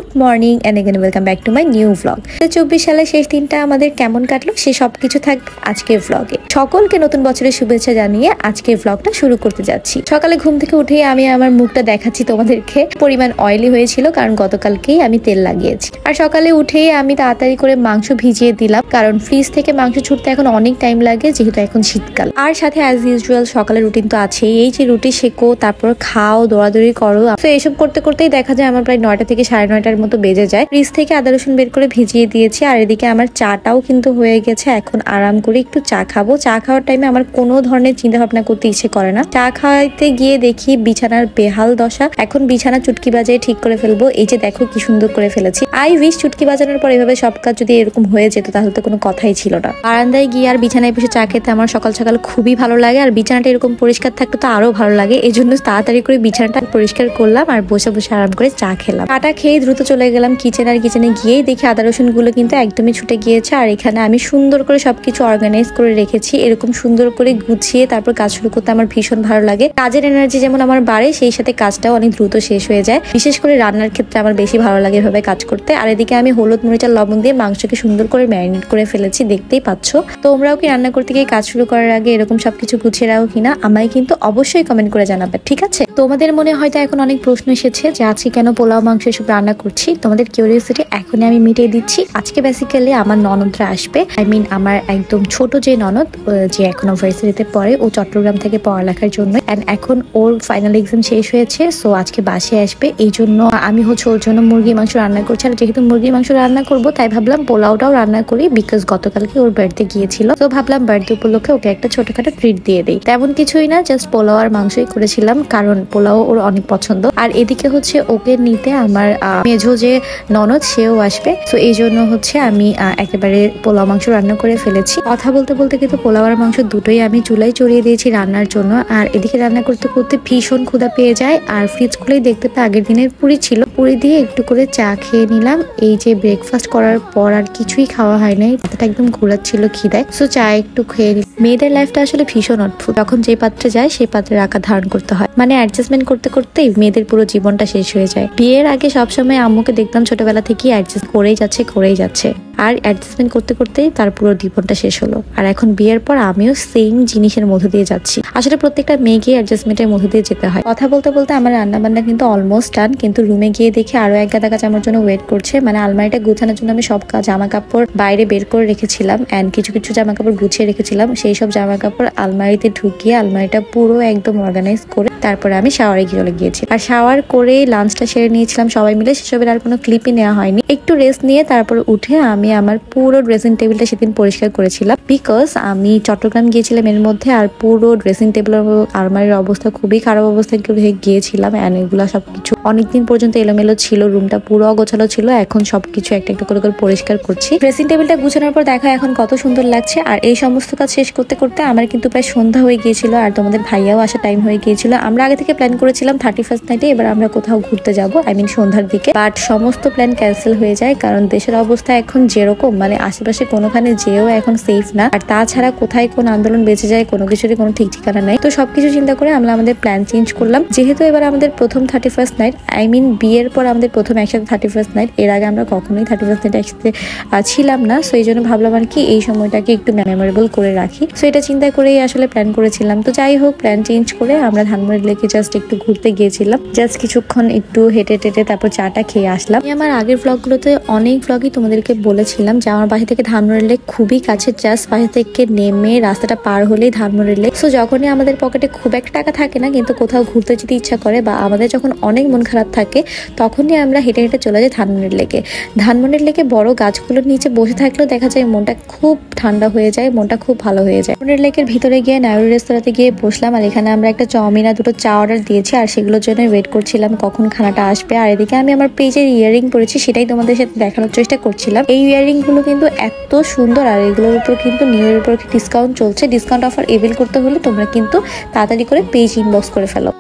Good morning and again welcome back to my new blog. 2024 সালের শেষ দিনটা আমাদের কেমন কাটলো সে সবকিছু থাকবে আজকের ব্লগে। সকলকে নতুন বছরের শুভেচ্ছা জানিয়ে আজকের ব্লগটা শুরু করতে যাচ্ছি। সকালে ঘুম থেকে উঠেই আমি আমার মুখটা দেখাচ্ছি তোমাদেরকে। পরিমাণ অয়েলি হয়েছিল কারণ গতকালকেই আমি তেল লাগিয়েছি। আর সকালে উঠেই আমি তাড়াতাড়ি করে মাংস ভিজিয়ে দিলাম, কারণ ফ্রিজ থেকে মাংস ছুটতে এখন অনেক টাইম লাগে যেহেতু এখন শীতকাল। আর সাথে অ্যাজ ইউজুয়াল সকালের রুটিন তো আছেই, এই যে রুটি সেকো, তারপর খাও, দৌড়াদৌড়ি করো। তো এইসব করতে করতেই দেখা যায় আমার প্রায় 9টা থেকে 9:30টার মতো বেজে যায়। ফ্রিজ থেকে আদা রসুন বের করে ভিজিয়ে দিয়েছি। আর এদিকে আমার চাটাও কিন্তু হয়ে গেছে। এখন আরাম করে একটু চা খাবো। চা খাওয়ার টাইমে আমার কোনো ধরনের চিন্তা ভাবনা করতে ইচ্ছে করে না। চা খাওয়াইতে গিয়ে দেখি বিছানার বেহাল দশা। এখন বিছানা চুটকি বাজিয়ে ঠিক করে ফেলবো। এই যে দেখো কি সুন্দর করে ফেলেছি। আই উইশ চুটকি বাজানোর পর এভাবে সব কাজ যদি এরকম হয়ে যেত তাহলে তো কোনো কথাই ছিল না। বারান্দায় গিয়ে আর বিছানায় বসে চা খেতে আমার সকাল সকাল খুবই ভালো লাগে। আর বিছানাটা এরকম পরিষ্কার থাকলে তো আরো ভালো লাগে। এই জন্য তাড়াতাড়ি করে বিছানাটা পরিষ্কার করলাম আর বসে বসে আরাম করে চা খেলাম। চাটা খেয়ে দ্রুত চলে গেলাম কিচেন। আর কিচেনে গিয়েই দেখি আদা রসুন গুলো কিন্তু একদমই ছুটে গিয়েছে। আর এখানে আমি সুন্দর করে সবকিছু অর্গানাইজ করে রেখেছি। এরকম সুন্দর করে গুছিয়ে তারপর কাজ শুরু করতে আমার ভীষণ ভালো লাগে। কাজের এনার্জি যেমন আমার বাড়ে, সেই সাথে কাজটাও অনেক দ্রুত শেষ হয়ে যায়। বিশেষ করে রান্নার ক্ষেত্রে আমার বেশি ভালো লাগে এভাবে কাজ করতে। আর এদিকে আমি হলুদ মরিচ আর লবণ দিয়ে মাংসকে সুন্দর করে ম্যারিনেট করে ফেলেছি, দেখতেই পাচ্ছ। তোমরাও কি রান্না করতে গিয়ে কাজ শুরু করার আগে এরকম সবকিছু গুছিয়ে রাখো কিনা আমায় কিন্তু অবশ্যই কমেন্ট করে জানাবে, ঠিক আছে? তোমাদের মনে হয়তো এখন অনেক প্রশ্ন এসেছে যে আজকে কেন পোলাও মাংস এসব রান্না করছি। তোমাদের কিউরিওসিটি এখনই আমি মিটিয়ে দিচ্ছি। আজকে বেসিক্যালি আমার ননদরা আসবে। আমার একদম ছোট যে ননদ, যে এখনো ভার্সিটিতে পড়ে, ও চট্টগ্রাম থেকে পড়ালেখার জন্য, এন্ড এখন ওর ফাইনাল এক্সাম শেষ হয়েছে। সো আজকে বাসায় আসবে। এই জন্য আমি ওর জন্য মুরগি মাংস রান্না করছি। আর যেহেতু মুরগি মাংস রান্না করবো তাই ভাবলাম পোলাওটাও রান্না করি, বিকজ গতকালকে ওর বার্থডে গিয়েছিল। তো ভাবলাম বার্থডে উপলক্ষে ওকে একটা ছোটখাটো ট্রিট দিয়ে দিই। তেমন কিছুই না, জাস্ট পোলাও আর মাংসই করেছিলাম, কারণ পোলাও ওর অনেক পছন্দ। আর এদিকে ওকে নিতে আমার মেঝো যে ননদ সেও আসবে। তো এই জন্য আমি একেবারে পোলাও মাংস রান্না করে ফেলেছি। কথা বলতে বলতে কিন্তু পোলাও আর মাংস দুটোই আমি চুলায় চড়িয়ে দিয়েছি রান্নার জন্য। আর এদিকে রান্না করতে করতে ভীষণ ক্ষুধা পেয়ে যায়। আর ফ্রিজ খুলেই দেখতে পাই আগের দিনের পুরি ছিল। পুরি দিয়ে একটু করে চা খেয়ে নিলাম। এই যে ব্রেকফাস্ট করার পর আর কিছুই খাওয়া হয় নাই, মাথাটা একদম ঘোরাচ্ছিল খিদায়। সো চা একটু খেয়ে নিলাম। মেয়েদের লাইফটা আসলে ভীষণ অদ্ভুত। যখন যে পাত্রে যায় সেই পাত্রের আকার ধারণ করতে হয়। মানে অ্যাডজাস্টমেন্ট করতে করতেই মেয়েদের পুরো জীবনটা শেষ হয়ে যায়। বিয়ের আগে সবসময় আম্মুকে দেখতাম ছোটবেলা থেকেই অ্যাডজাস্ট করেই যাচ্ছে আর অ্যাডজাস্টমেন্ট করতে করতেই তার পুরো জীবনটা শেষ হলো। আর এখন বিয়ের পর আমিও সেম জিনিসের মধ্য দিয়ে যাচ্ছি। আসলে প্রত্যেকটা মেয়েকে অ্যাডজাস্টমেন্টের মধ্য দিয়ে যেতে হয়। কথা বলতে বলতে আমার রান্না বান্না কিন্তু অলমোস্ট ডান, কিন্তু রুমে গিয়ে দেখি আরো এক গাদা কাজ আমার জন্য ওয়েট করছে। মানে আলমারিটা গুছানোর জন্য আমি সব জামা কাপড় বাইরে বের করে রেখেছিলাম, এন্ড কিছু কিছু জামা কাপড় গুছিয়ে রেখেছিলাম। সেই সব জামা কাপড় আলমারিতে ঢুকিয়ে আলমারিটা পুরো একদম অর্গানাইজ করে তারপরে আমি শাওয়ারে চলে গিয়েছি। আর শাওয়ার করে লাঞ্চটা সেরে নিয়েছিলাম সবাই মিলে। সেসবের আর কোনো ক্লিপই নেওয়া হয়নি। একটু রেস্ট নিয়ে তারপরে উঠে আমি আমার পুরো ড্রেসিং টেবিলটা সেদিন পরিষ্কার করেছিলাম, বিকজ আমি চট্টগ্রাম গিয়েছিলাম এর মধ্যে। আর পুরো ড্রেসিং টেবিল আলমারির অবস্থা খুবই খারাপ অবস্থায় গিয়েছিলাম। এন্ড এগুলো সবকিছু অনেকদিন পর্যন্ত এলোমেলো ছিল, রুমটা পুরো অগোছালো ছিল। এখন সবকিছু একটা একটা করে পরিষ্কার করছি। ড্রেসিং টেবিলটা গুছানোর পর দেখো এখন কত সুন্দর লাগছে। আর এই সমস্ত কাজ শেষ করতে করতে আমার কিন্তু প্রায় সন্ধ্যা হয়ে গিয়েছিল। আর তোমাদের ভাইয়াও আসার টাইম হয়ে গিয়েছিল। আমরা আগে থেকে প্ল্যান করেছিলাম 31st নাইটে এবার আমরা কোথাও ঘুরতে যাবো, সন্ধ্যার দিকে। বাট সমস্ত প্ল্যান ক্যান্সেল হয়ে যায়, কারণ দেশের অবস্থা এখন যেরকম, মানে আশেপাশে কোনোখানে যেও এখন সেফ না। আর তাছাড়া কোথায় কোন আন্দোলন বেঁচে যায় কোনো কিছুরই কোনো ঠিক ঠিকানা নাই। তো সবকিছু চিন্তা করে আমরা আমাদের প্ল্যান চেঞ্জ করলাম। যেহেতু এবার আমাদের প্রথম 31st নাইট, বিয়ের পর আমাদের প্রথম একসাথে 31st নাইট। এর আগে আমরা কখনোই 31st নাইট একসাথে ছিলাম না। সো এই জন্য ভাবলাম আর কি এই সময়টাকে একটু মেমোরেবল করে রাখি। সো এটা চিন্তা করেই আসলে প্ল্যান করেছিলাম। তো যাই হোক, প্ল্যান চেঞ্জ করে আমরা ধানমন্ডি লেকে জাস্ট একটু ঘুরতে গিয়েছিলাম। জাস্ট কিছুক্ষণ একটু হেঁটে টেটে তারপর চাটা খেয়ে আসলাম। আমার আগের ব্লগগুলোতে অনেক ব্লগই তোমাদেরকে বলেছিলাম যে আমার বাসা থেকে ধানমন্ডি লেক খুবই কাছে। জাস্ট বাসা থেকে নেমে রাস্তাটা পার হলেই ধানমন্ডি লেক। সো যখনই আমাদের পকেটে খুব একটা টাকা থাকে না, কিন্তু কোথাও ঘুরতে যেতে ইচ্ছা করে বা আমাদের যখন অনেক মন খারাপ থাকে, তখনই আমরা হেঁটে হেঁটে চলে যাই ধানমন্ডি লেকে। ধানমন্ডি লেকে বড় গাছগুলোর নিচে বসে থাকলেও দেখা যায় মনটা খুব ঠান্ডা হয়ে যায়, মনটা খুব ভালো হয়ে যায়। ধানমন্ডি লেকের ভিতরে গিয়ে নায়ুর রেস্তোরাঁতে গিয়ে বসলাম। আর এখানে আমরা একটা চাউমিন আর দুটো চা অর্ডার দিয়েছি। আর সেগুলোর জন্য ওয়েট করছিলাম কখন খানাটা আসবে। আর এদিকে আমি আমার পেজের ইয়ারিং পরেছি, সেটাই তোমাদের সাথে দেখানোর চেষ্টা করছিলাম। এই ইয়ারিং গুলো কিন্তু এত সুন্দর। আর এগুলোর উপর কিন্তু নিউ ইয়ারের উপর ডিসকাউন্ট চলছে। ডিসকাউন্ট অফার এভেল করতে হলে তোমরা কিন্তু তাড়াতাড়ি করে পেজ ইনবক্স করে ফেলো।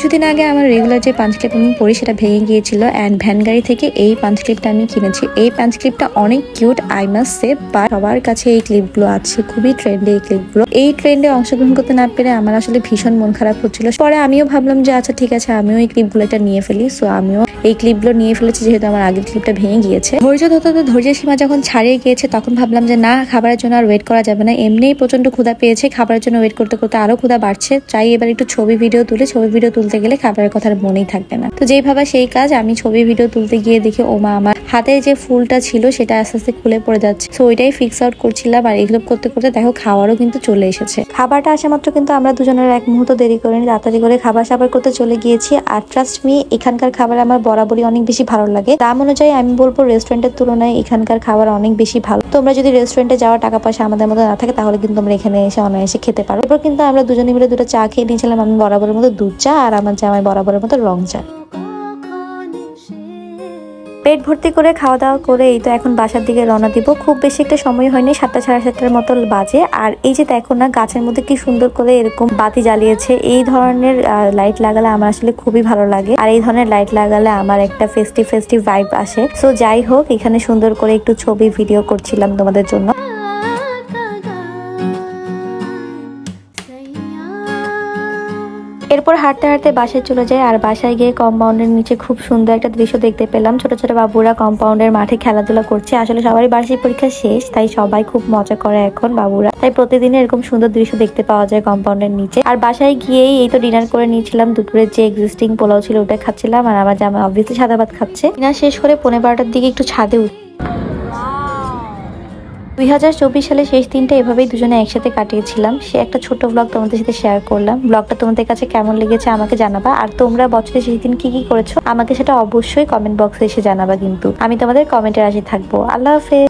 কিছুদিন আগে আমার রেগুলার যে পাঞ্চ ক্লিপ আমি পরি সেটা ভেঙে গিয়েছিল অ্যান্ড ভ্যান গাড়ি থেকে এই পাঞ্চ ক্লিপটা আমি কিনেছি। এই পাঞ্চ ক্লিপটা অনেক cute, I must say, but সবার কাছে এই ক্লিপগুলো আছে, খুবই ট্রেন্ডে এই ক্লিপগুলো। এই ট্রেন্ডে অংশগ্রহণ করতে না পেরে আমার আসলে ভীষণ মন খারাপ হচ্ছিল। পরে আমিও ভাবলাম যে আচ্ছা ঠিক আছে, আমিও এই ক্লিপগুলো একটা নিয়ে ফেলি। সো আমিও এই ক্লিপগুলো নিয়ে ফেলেছি, যেহেতু আমার আগের ক্লিপটা ভেঙে গিয়েছে। ধৈর্য ধরতে ধৈর্যের সীমা যখন ছাড়িয়ে গিয়েছে তখন ভাবলাম যে না, খাবারের জন্য আর ওয়েট করা যাবে না। এমনিই প্রচন্ড ক্ষুধা পেয়েছে, খাবারের জন্য ওয়েট করতে করতে আরো ক্ষুধা বাড়ছে। চাই এবার একটু ছবি ভিডিও তুলতে গেলে খাবারের কথা মনেই থাকবে না। তো যেই ভাবা সেই কাজ, আমি ছবি ভিডিও তুলতে গিয়ে দেখি ওমা আমার হাতে যে ফুলটা ছিল সেটা আস্তে আস্তে খুলে পড়ে যাচ্ছে। সো ওইটাই ফিক্স আউট করছিলাম, আর এগুলো করতে করতে দেখো খাবারও কিন্তু চলে এসেছে। খাবারটা আসা মাত্র কিন্তু আমরা দুজনের এক মুহূর্ত দেরি করিনি, তাড়াতাড়ি করে খাবার সাবার করতে চলে গিয়েছি। আর ট্রাস্ট মি, এখানকার খাবার আমার বরাবরই অনেক বেশি ভালো লাগে। দাম অনুযায়ী আমি বলবো রেস্টুরেন্টের তুলনায় এখানকার খাবার অনেক বেশি ভালো। তোমরা যদি রেস্টুরেন্টে যাওয়ার টাকা পয়সা আমাদের মতো না থাকে তাহলে কিন্তু তোমরা এখানে এসে অনায়াসে খেতে পারো। এরপর কিন্তু আমরা দুজনে মিলে দুটো চা খেয়ে নিয়েছিলাম। আমি বরাবরের মতো দুধ চা আর আমার জামাই বরাবরের মতো রং চা। পেট ভর্তি করে খাওয়া দাওয়া করে এই তো এখন বাসার দিকে রওনা দিব। খুব বেশি একটা সময় হয়নি, 7টা সাড়ে 7টার মতো বাজে। আর এই যে দেখো না, গাছের মধ্যে কি সুন্দর করে এরকম বাতি জ্বালিয়েছে। এই ধরনের লাইট লাগালে আমার আসলে খুবই ভালো লাগে, আর এই ধরনের লাইট লাগালে আমার একটা ফেস্টিভ ভাইব আসে। সো যাই হোক, এখানে সুন্দর করে একটু ছবি ভিডিও করছিলাম তোমাদের জন্য। এরপর হাঁটতে হাঁটতে বাসায় চলে যায়। আর বাসায় গিয়ে কম্পাউন্ডের নিচে খুব সুন্দর একটা দৃশ্য দেখতে পেলাম। ছোট ছোট বাবুরা কম্পাউন্ডের মাঠে খেলাধুলা করছে। আসলে সবারই বার্ষিক পরীক্ষা শেষ, তাই সবাই খুব মজা করে এখন বাবুরা। তাই প্রতিদিন এরকম সুন্দর দৃশ্য দেখতে পাওয়া যায় কম্পাউন্ডের নিচে। আর বাসায় গিয়েই এই তো ডিনার করে নিয়েছিলাম। দুপুরের যে এক্সিস্টিং পোলাও ছিল ওটা খাচ্ছিলাম, আর আমার জামাই অবভিয়াসলি সাদা ভাত খাচ্ছে। ডিনার শেষ করে 12:15টার দিকে একটু ছাদে 2024 সালে শেষ দিনটা এভাবেই দুজনে একসাথে কাটিয়েছিলাম। সে একটা ছোট ব্লগ তোমাদের সাথে শেয়ার করলাম। ব্লগটা তোমাদের কাছে কেমন লেগেছে আমাকে জানাবা। আর তোমরা বছরের শেষ দিন কি করেছো আমাকে সেটা অবশ্যই কমেন্ট বক্সে এসে জানাবা। কিন্তু আমি তোমাদের কমেন্টের আশায় থাকবো। আল্লাহ হাফেজ।